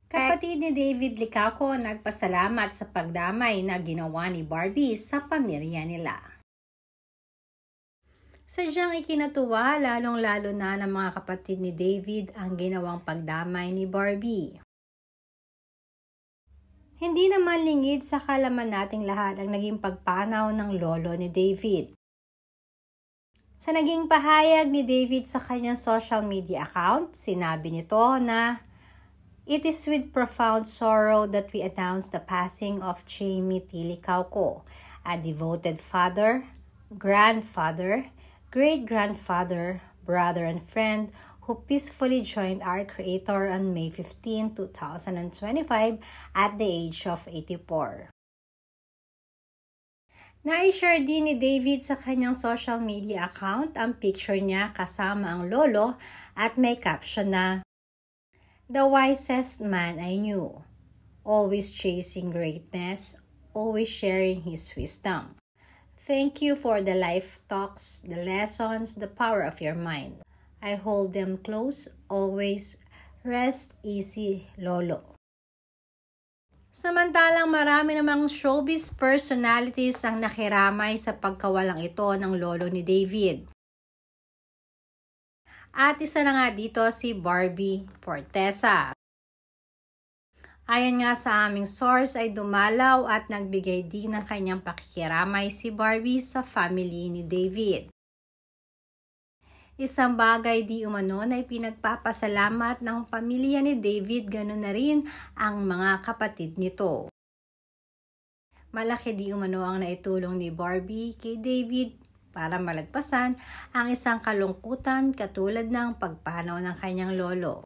Kapatid ni David Licauco nagpasalamat sa pagdamay na ginawa ni Barbie sa pamilya nila. Sadyang ikinatuwa lalong-lalo na ng mga kapatid ni David ang ginawang pagdamay ni Barbie. Hindi naman lingid sa kalaman nating lahat ang naging pagpanaw ng lolo ni David. Sa naging pahayag ni David sa kanyang social media account, sinabi nito na, "It is with profound sorrow that we announce the passing of Jamie T. Licauco, a devoted father, grandfather, great-grandfather, brother and friend who peacefully joined our Creator on May 15, 2025 at the age of 84. Na-share din ni David sa kanyang social media account ang picture niya kasama ang lolo at may caption na, "The wisest man I knew, always chasing greatness, always sharing his wisdom. Thank you for the life talks, the lessons, the power of your mind. I hold them close, always. Rest easy, Lolo." Samantalang marami namang showbiz personalities ang nakiramay sa pagkawalang ito ng lolo ni David. At isa na nga dito si Barbie Fortesa. Ayon nga sa aming source ay dumalaw at nagbigay din ng kanyang pakikiramay si Barbie sa family ni David. Isang bagay di umano na ipinagpapasalamat ng pamilya ni David, ganoon na rin ang mga kapatid nito. Malaki di umano ang naitulong ni Barbie kay David para malagpasan ang isang kalungkutan katulad ng pagpanaw ng kanyang lolo.